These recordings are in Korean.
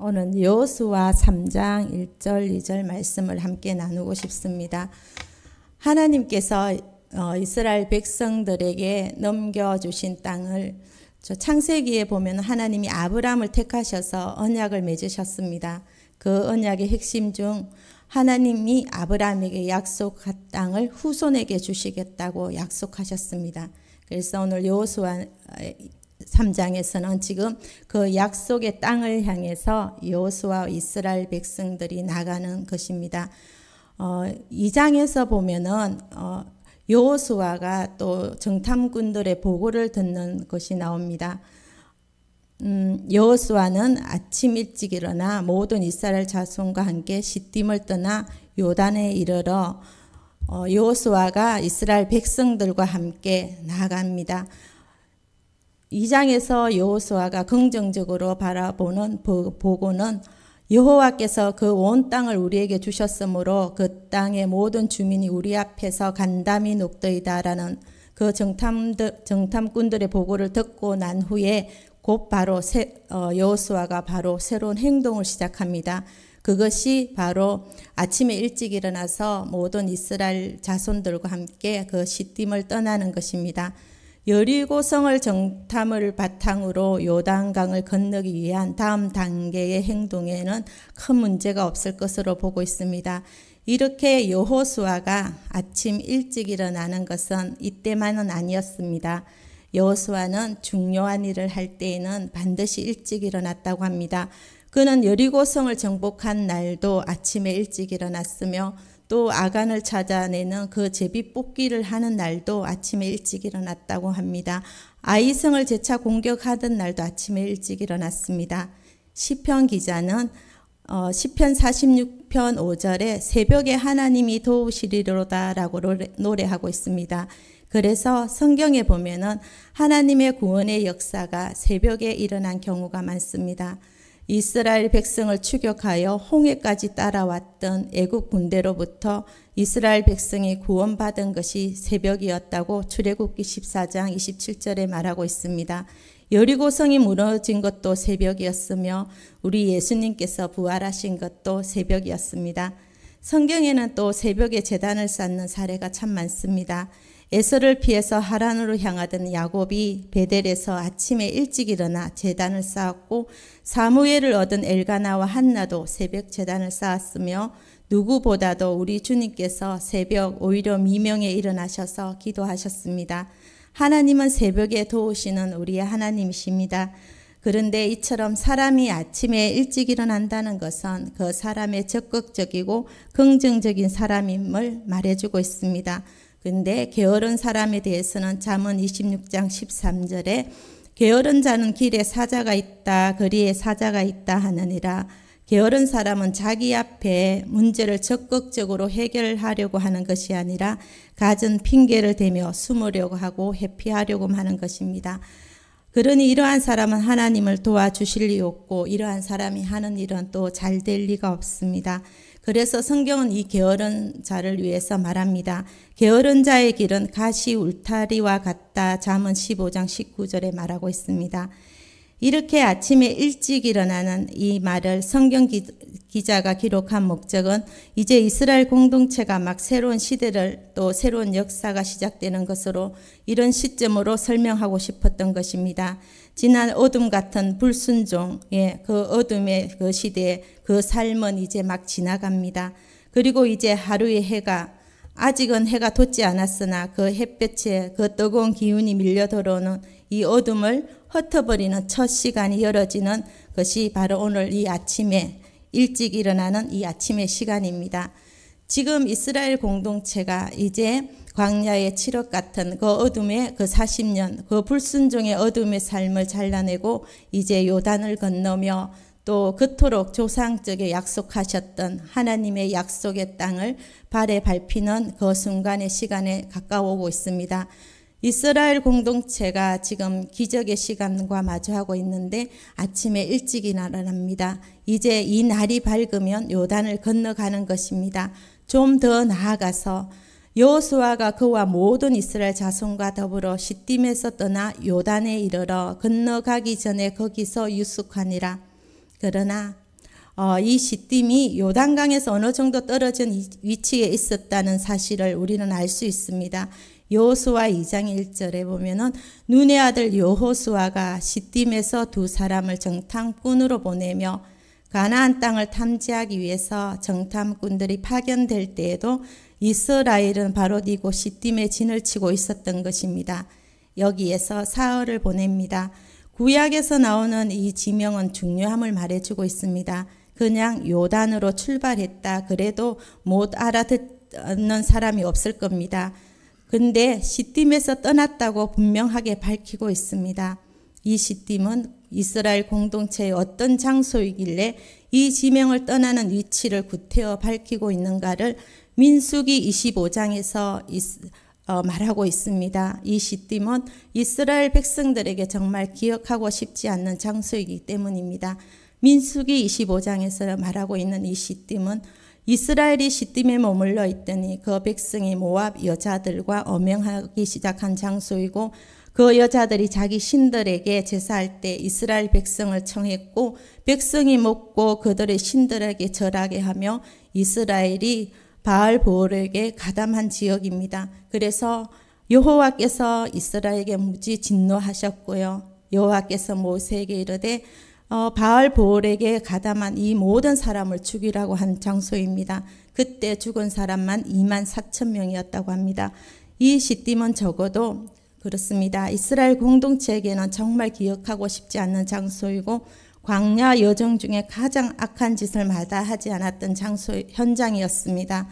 오늘 여호수아 3장 1절 2절 말씀을 함께 나누고 싶습니다. 하나님께서 이스라엘 백성들에게 넘겨주신 땅을 창세기에 보면 하나님이 아브라함을 택하셔서 언약을 맺으셨습니다. 그 언약의 핵심 중 하나님이 아브라함에게 약속한 땅을 후손에게 주시겠다고 약속하셨습니다. 그래서 오늘 여호수아 3장에서는 지금 그 약속의 땅을 향해서 여호수아와 이스라엘 백성들이 나가는 것입니다. 2장에서 보면은 여호수아가 또 정탐꾼들의 보고를 듣는 것이 나옵니다. 여호수아는 아침 일찍 일어나 모든 이스라엘 자손과 함께 시딤을 떠나 요단에 이르러 여호수아가 이스라엘 백성들과 함께 나아갑니다. 2장에서 여호수아가 긍정적으로 바라보는 보고는 여호와께서 그 온 땅을 우리에게 주셨으므로 그 땅의 모든 주민이 우리 앞에서 간담이 녹더이다라는 그 정탐꾼들의 보고를 듣고 난 후에 곧 바로 여호수아가 바로 새로운 행동을 시작합니다. 그것이 바로 아침에 일찍 일어나서 모든 이스라엘 자손들과 함께 그 시딤을 떠나는 것입니다. 여리고성을 정탐을 바탕으로 요단강을 건너기 위한 다음 단계의 행동에는 큰 문제가 없을 것으로 보고 있습니다. 이렇게 여호수아가 아침 일찍 일어나는 것은 이때만은 아니었습니다. 여호수아는 중요한 일을 할 때에는 반드시 일찍 일어났다고 합니다. 그는 여리고성을 정복한 날도 아침에 일찍 일어났으며 또 아간을 찾아내는 그 제비 뽑기를 하는 날도 아침에 일찍 일어났다고 합니다. 아이성을 재차 공격하던 날도 아침에 일찍 일어났습니다. 시편 기자는 시편 46편 5절에 새벽에 하나님이 도우시리로다 라고 노래하고 있습니다. 그래서 성경에 보면은 하나님의 구원의 역사가 새벽에 일어난 경우가 많습니다. 이스라엘 백성을 추격하여 홍해까지 따라왔던 애국 군대로부터 이스라엘 백성이 구원받은 것이 새벽이었다고 출애굽기 14장 27절에 말하고 있습니다. 여리고성이 무너진 것도 새벽이었으며 우리 예수님께서 부활하신 것도 새벽이었습니다. 성경에는 또 새벽에 제단을 쌓는 사례가 참 많습니다. 에서를 피해서 하란으로 향하던 야곱이 베델에서 아침에 일찍 일어나 제단을 쌓았고 사무엘을 얻은 엘가나와 한나도 새벽 제단을 쌓았으며 누구보다도 우리 주님께서 새벽 오히려 미명에 일어나셔서 기도하셨습니다. 하나님은 새벽에 도우시는 우리의 하나님이십니다. 그런데 이처럼 사람이 아침에 일찍 일어난다는 것은 그 사람의 적극적이고 긍정적인 사람임을 말해주고 있습니다. 근데 게으른 사람에 대해서는 잠언 26장 13절에 게으른 자는 길에 사자가 있다 거리에 사자가 있다 하느니라. 게으른 사람은 자기 앞에 문제를 적극적으로 해결하려고 하는 것이 아니라 갖은 핑계를 대며 숨으려고 하고 회피하려고 하는 것입니다. 그러니 이러한 사람은 하나님을 도와주실 리 없고 이러한 사람이 하는 일은 또 잘 될 리가 없습니다. 그래서 성경은 이 게으른 자를 위해서 말합니다. 게으른 자의 길은 가시 울타리와 같다. 잠언 15장 19절에 말하고 있습니다. 이렇게 아침에 일찍 일어나는 이 말을 성경 기자가 기록한 목적은 이제 이스라엘 공동체가 막 새로운 시대를 또 새로운 역사가 시작되는 것으로 이런 시점으로 설명하고 싶었던 것입니다. 지난 어둠 같은 불순종의 그 어둠의 그 시대에 그 삶은 이제 막 지나갑니다. 그리고 이제 하루의 해가 아직은 해가 돋지 않았으나 그 햇볕에 그 뜨거운 기운이 밀려 들어오는 이 어둠을 흩어버리는 첫 시간이 열어지는 것이 바로 오늘 이 아침에 일찍 일어나는 이 아침의 시간입니다. 지금 이스라엘 공동체가 이제 광야의 칠흑 같은 그 어둠의 그 40년 그 불순종의 어둠의 삶을 잘라내고 이제 요단을 건너며 또 그토록 조상적에 약속하셨던 하나님의 약속의 땅을 발에 밟히는 그 순간의 시간에 가까워오고 있습니다. 이스라엘 공동체가 지금 기적의 시간과 마주하고 있는데 아침에 일찍 일어납니다. 이제 이 날이 밝으면 요단을 건너가는 것입니다. 좀 더 나아가서 여호수아가 그와 모든 이스라엘 자손과 더불어 시딤에서 떠나 요단에 이르러 건너가기 전에 거기서 유숙하니라. 그러나 이 시딤이 요단강에서 어느 정도 떨어진 위치에 있었다는 사실을 우리는 알 수 있습니다. 여호수아 2장 1절에 보면은 눈의 아들 여호수아가 시딤에서 두 사람을 정탐꾼으로 보내며 가나안 땅을 탐지하기 위해서 정탐꾼들이 파견될 때에도 이스라엘은 바로 이곳 시딤에 진을 치고 있었던 것입니다. 여기에서 사흘을 보냅니다. 구약에서 나오는 이 지명은 중요함을 말해주고 있습니다. 그냥 요단으로 출발했다 그래도 못 알아듣는 사람이 없을 겁니다. 근데 시딤에서 떠났다고 분명하게 밝히고 있습니다. 이 시딤은 이스라엘 공동체의 어떤 장소이길래 이 지명을 떠나는 위치를 구태여 밝히고 있는가를 민수기 25장에서 말하고 있습니다. 이 시딤은 이스라엘 백성들에게 정말 기억하고 싶지 않는 장소이기 때문입니다. 민수기 25장에서 말하고 있는 이 시딤은 이스라엘이 시딤에 머물러 있더니 그 백성이 모압 여자들과 엄행하기 시작한 장소이고 그 여자들이 자기 신들에게 제사할 때 이스라엘 백성을 청했고 백성이 먹고 그들의 신들에게 절하게 하며 이스라엘이 바알보올에게 가담한 지역입니다. 그래서 여호와께서 이스라엘에게 무지 진노하셨고요. 여호와께서 모세에게 이르되 바알보올에게 가담한 이 모든 사람을 죽이라고 한 장소입니다. 그때 죽은 사람만 24,000명이었다고 합니다. 이 시딤은 적어도 그렇습니다. 이스라엘 공동체에게는 정말 기억하고 싶지 않는 장소이고 광야 여정 중에 가장 악한 짓을 마다하지 않았던 현장이었습니다.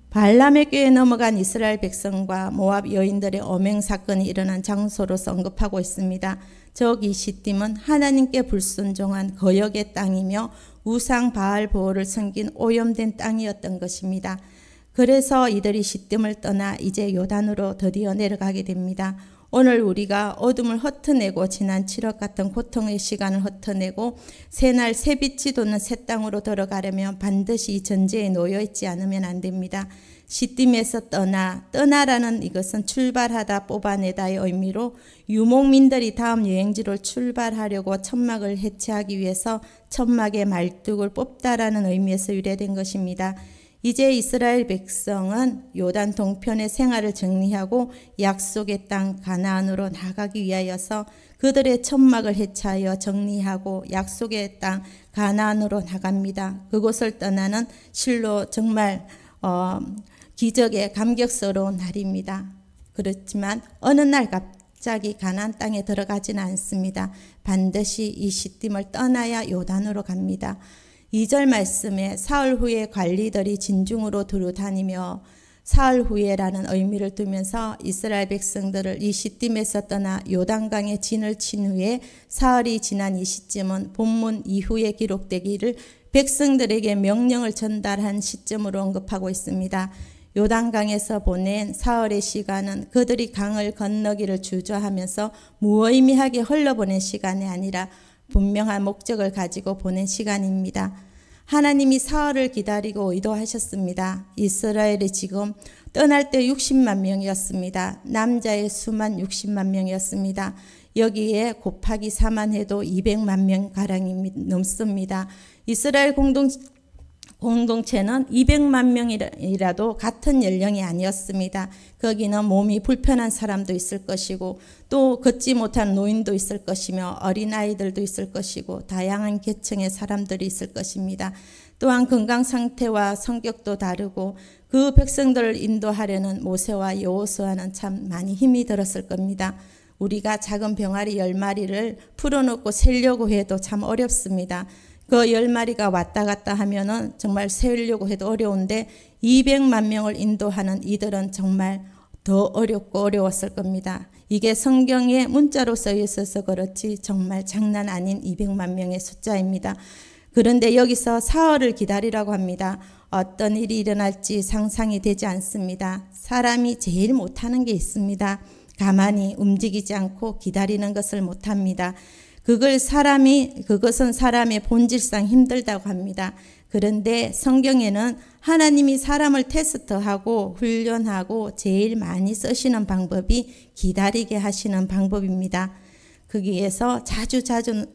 발람의 꾀에 넘어간 이스라엘 백성과 모압 여인들의 엄행 사건이 일어난 장소로서 언급하고 있습니다. 이 시딤은 하나님께 불순종한 거역의 땅이며 우상 바알보올을 섬긴 오염된 땅이었던 것입니다. 그래서 이들이 시딤을 떠나 이제 요단으로 드디어 내려가게 됩니다. 오늘 우리가 어둠을 흩어내고 지난 7월 같은 고통의 시간을 흩어내고 새날 새빛이 돋는 새 땅으로 들어가려면 반드시 이 전제에 놓여 있지 않으면 안 됩니다. 시딤에서 떠나라는 이것은 출발하다 뽑아내다의 의미로 유목민들이 다음 여행지로 출발하려고 천막을 해체하기 위해서 천막의 말뚝을 뽑다라는 의미에서 유래된 것입니다. 이제 이스라엘 백성은 요단 동편의 생활을 정리하고 약속의 땅 가나안으로 나가기 위하여서 그들의 천막을 해체하여 정리하고 약속의 땅 가나안으로 나갑니다. 그곳을 떠나는 실로 정말 기적의 감격스러운 날입니다. 그렇지만 어느 날 갑자기 가나안 땅에 들어가지는 않습니다. 반드시 이 시딤을 떠나야 요단으로 갑니다. 2절 말씀에 사흘 후에 관리들이 진중으로 두루 다니며 사흘 후에라는 의미를 두면서 이스라엘 백성들을 이 시딤에서 떠나 요단강에 진을 친 후에 사흘이 지난 이 시점은 본문 이후에 기록되기를 백성들에게 명령을 전달한 시점으로 언급하고 있습니다. 요단강에서 보낸 사흘의 시간은 그들이 강을 건너기를 주저하면서 무의미하게 흘러보낸 시간이 아니라 분명한 목적을 가지고 보낸 시간입니다. 하나님이 사흘을 기다리고 의도하셨습니다. 이스라엘이 지금 떠날 때 60만 명이었습니다. 남자의 수만 60만 명이었습니다. 여기에 곱하기 4만 해도 200만 명가량이 넘습니다. 이스라엘 공동체는 200만 명이라도 같은 연령이 아니었습니다. 거기는 몸이 불편한 사람도 있을 것이고 또 걷지 못한 노인도 있을 것이며 어린아이들도 있을 것이고 다양한 계층의 사람들이 있을 것입니다. 또한 건강 상태와 성격도 다르고 그 백성들을 인도하려는 모세와 여호수아는 참 많이 힘이 들었을 겁니다. 우리가 작은 병아리 10마리를 풀어놓고 세려고 해도 참 어렵습니다. 그 10마리가 왔다 갔다 하면은 정말 세우려고 해도 어려운데 200만 명을 인도하는 이들은 정말 더 어렵고 어려웠을 겁니다. 이게 성경에 문자로 써 있어서 그렇지 정말 장난 아닌 200만 명의 숫자입니다. 그런데 여기서 사흘을 기다리라고 합니다. 어떤 일이 일어날지 상상이 되지 않습니다. 사람이 제일 못하는 게 있습니다. 가만히 움직이지 않고 기다리는 것을 못합니다. 그것은 사람의 본질상 힘들다고 합니다. 그런데 성경에는 하나님이 사람을 테스트하고 훈련하고 제일 많이 쓰시는 방법이 기다리게 하시는 방법입니다. 거기에서 자주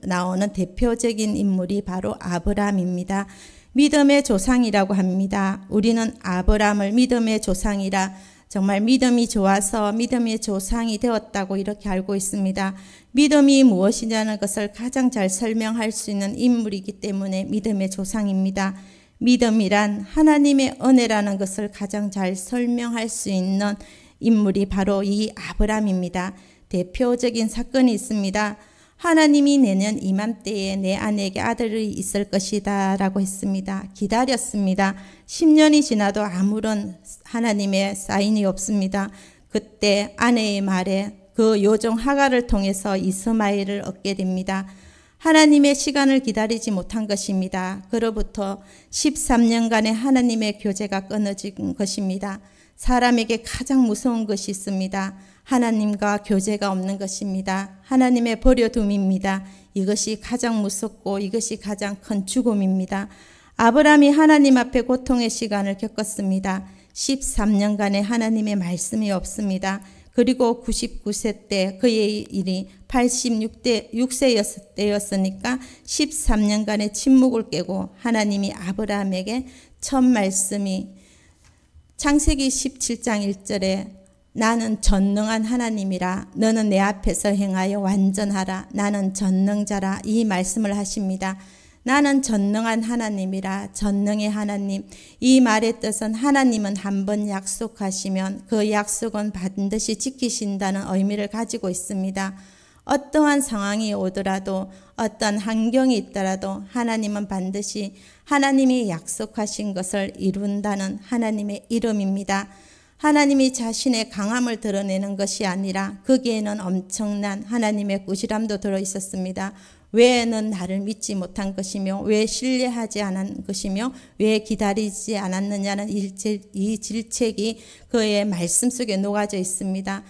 나오는 대표적인 인물이 바로 아브라함입니다. 믿음의 조상이라고 합니다. 우리는 아브라함을 믿음의 조상이라 정말 믿음이 좋아서 믿음의 조상이 되었다고 이렇게 알고 있습니다. 믿음이 무엇이냐는 것을 가장 잘 설명할 수 있는 인물이기 때문에 믿음의 조상입니다. 믿음이란 하나님의 은혜라는 것을 가장 잘 설명할 수 있는 인물이 바로 이 아브라함입니다. 대표적인 사건이 있습니다. 하나님이 내년 이맘때에 내 아내에게 아들이 있을 것이다 라고 했습니다. 기다렸습니다. 10년이 지나도 아무런 하나님의 사인이 없습니다. 그때 아내의 말에 그 요정 하갈을 통해서 이스마엘을 얻게 됩니다. 하나님의 시간을 기다리지 못한 것입니다. 그로부터 13년간의 하나님의 교제가 끊어진 것입니다. 사람에게 가장 무서운 것이 있습니다. 하나님과 교제가 없는 것입니다. 하나님의 버려둠입니다. 이것이 가장 무섭고 이것이 가장 큰 죽음입니다. 아브라함이 하나님 앞에 고통의 시간을 겪었습니다. 13년간의 하나님의 말씀이 없습니다. 그리고 99세 때 그의 일이 86세였을 때였으니까 13년간의 침묵을 깨고 하나님이 아브라함에게 첫 말씀이 창세기 17장 1절에 나는 전능한 하나님이라 너는 내 앞에서 행하여 완전하라 나는 전능자라 이 말씀을 하십니다. 나는 전능한 하나님이라 전능의 하나님 이 말의 뜻은 하나님은 한번 약속하시면 그 약속은 반드시 지키신다는 의미를 가지고 있습니다. 어떠한 상황이 오더라도 어떤 환경이 있더라도 하나님은 반드시 하나님이 약속하신 것을 이룬다는 하나님의 이름입니다. 하나님이 자신의 강함을 드러내는 것이 아니라 거기에는 엄청난 하나님의 꾸지람도 들어있었습니다. 왜 넌 나를 믿지 못한 것이며 왜 신뢰하지 않은 것이며 왜 기다리지 않았느냐는 이 질책이 그의 말씀 속에 녹아져 있습니다.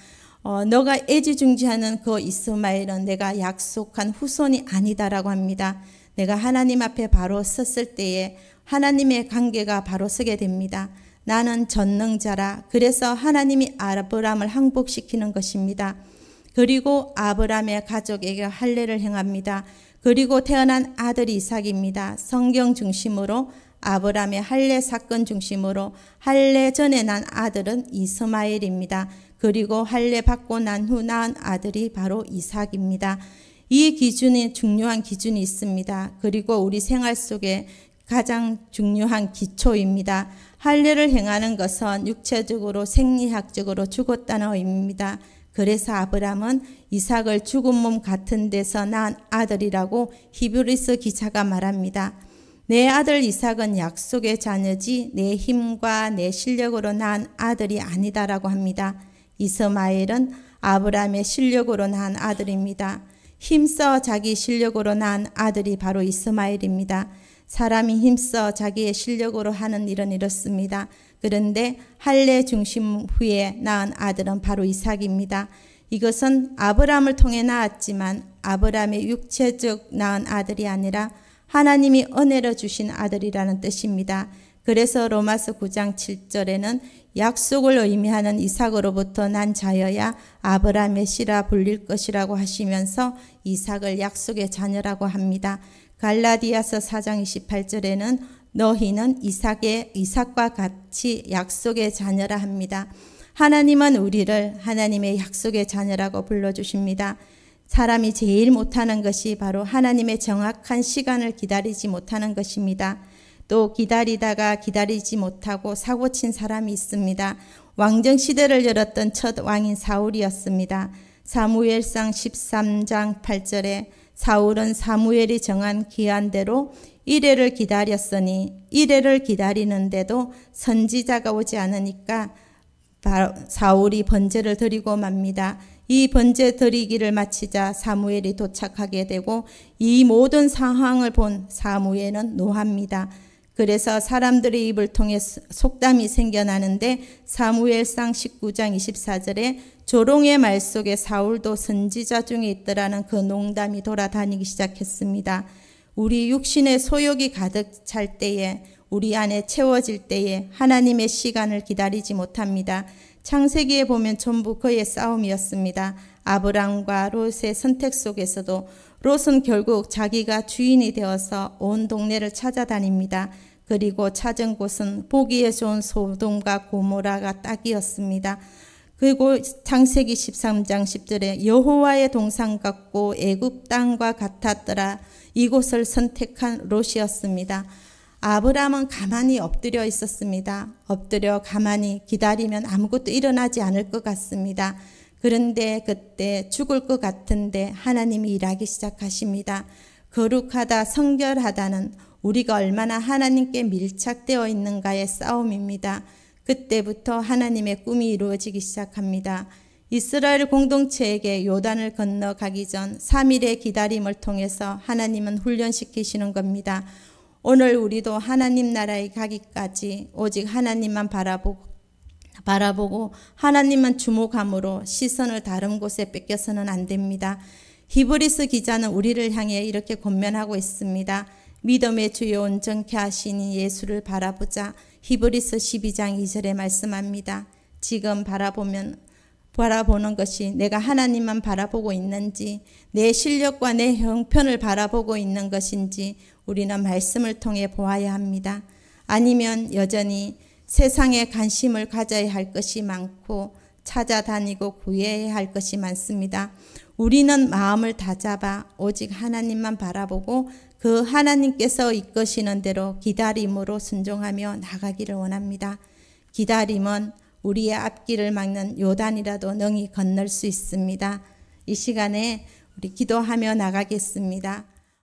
너가 애지중지하는 그 이스마엘은 내가 약속한 후손이 아니다라고 합니다. 내가 하나님 앞에 바로 섰을 때에 하나님의 관계가 바로 서게 됩니다. 나는 전능자라. 그래서 하나님이 아브라함을 항복시키는 것입니다. 그리고 아브라함의 가족에게 할례를 행합니다. 그리고 태어난 아들이 이삭입니다. 성경 중심으로 아브라함의 할례 사건 중심으로 할례 전에 난 아들은 이스마엘입니다. 그리고 할례 받고 난 후 낳은 아들이 바로 이삭입니다. 이 기준이 중요한 기준이 있습니다. 그리고 우리 생활 속에 가장 중요한 기초입니다. 할례를 행하는 것은 육체적으로 생리학적으로 죽었다는 의미입니다. 그래서 아브라함은 이삭을 죽은 몸 같은 데서 낳은 아들이라고 히브리서 기자가 말합니다. 내 아들 이삭은 약속의 자녀지 내 힘과 내 실력으로 낳은 아들이 아니다라고 합니다. 이스마엘은 아브라함의 실력으로 낳은 아들입니다. 힘써 자기 실력으로 낳은 아들이 바로 이스마엘입니다. 사람이 힘써 자기의 실력으로 하는 일은 이렇습니다. 그런데 할례 중심 후에 낳은 아들은 바로 이삭입니다. 이것은 아브라함을 통해 낳았지만 아브라함의 육체적 낳은 아들이 아니라 하나님이 은혜로 주신 아들이라는 뜻입니다. 그래서 로마서 9장 7절에는 약속을 의미하는 이삭으로부터 난 자여야 아브라함의 씨라 불릴 것이라고 하시면서 이삭을 약속의 자녀라고 합니다. 갈라디아서 4장 28절에는 너희는 이삭과 같이 약속의 자녀라 합니다. 하나님은 우리를 하나님의 약속의 자녀라고 불러주십니다. 사람이 제일 못하는 것이 바로 하나님의 정확한 시간을 기다리지 못하는 것입니다. 또 기다리다가 기다리지 못하고 사고친 사람이 있습니다. 왕정시대를 열었던 첫 왕인 사울이었습니다. 사무엘상 13장 8절에 사울은 사무엘이 정한 기한대로 이레를 기다렸으니 이레를 기다리는데도 선지자가 오지 않으니까 사울이 번제를 드리고 맙니다. 이 번제 드리기를 마치자 사무엘이 도착하게 되고 이 모든 상황을 본 사무엘은 노합니다. 그래서 사람들의 입을 통해 속담이 생겨나는데 사무엘상 19장 24절에 조롱의 말 속에 사울도 선지자 중에 있더라는 그 농담이 돌아다니기 시작했습니다. 우리 육신의 소욕이 가득 찰 때에 우리 안에 채워질 때에 하나님의 시간을 기다리지 못합니다. 창세기에 보면 전부 그의 싸움이었습니다. 아브람과 롯의 선택 속에서도 롯은 결국 자기가 주인이 되어서 온 동네를 찾아다닙니다. 그리고 찾은 곳은 보기에 좋은 소돔과 고모라가 딱이었습니다. 그리고 창세기 13장 10절에 여호와의 동산 같고 애굽 땅과 같았더라. 이곳을 선택한 롯이었습니다. 아브람은 가만히 엎드려 있었습니다. 엎드려 가만히 기다리면 아무것도 일어나지 않을 것 같습니다. 그런데 그때 죽을 것 같은데 하나님이 일하기 시작하십니다. 거룩하다, 성결하다는 우리가 얼마나 하나님께 밀착되어 있는가의 싸움입니다. 그때부터 하나님의 꿈이 이루어지기 시작합니다. 이스라엘 공동체에게 요단을 건너가기 전 3일의 기다림을 통해서 하나님은 훈련시키시는 겁니다. 오늘 우리도 하나님 나라에 가기까지 오직 하나님만 바라보고 하나님만 주목함으로 시선을 다른 곳에 뺏겨서는 안 됩니다. 히브리서 기자는 우리를 향해 이렇게 권면하고 있습니다. 믿음의 주요 온전케 하시니 예수를 바라보자. 히브리서 12장 2절에 말씀합니다. 지금 바라보는 것이 내가 하나님만 바라보고 있는지, 내 실력과 내 형편을 바라보고 있는 것인지 우리는 말씀을 통해 보아야 합니다. 아니면 여전히 세상에 관심을 가져야 할 것이 많고 찾아다니고 구해야 할 것이 많습니다. 우리는 마음을 다잡아 오직 하나님만 바라보고 그 하나님께서 이끄시는 대로 기다림으로 순종하며 나가기를 원합니다. 기다림은 우리의 앞길을 막는 요단이라도 능히 건널 수 있습니다. 이 시간에 우리 기도하며 나가겠습니다.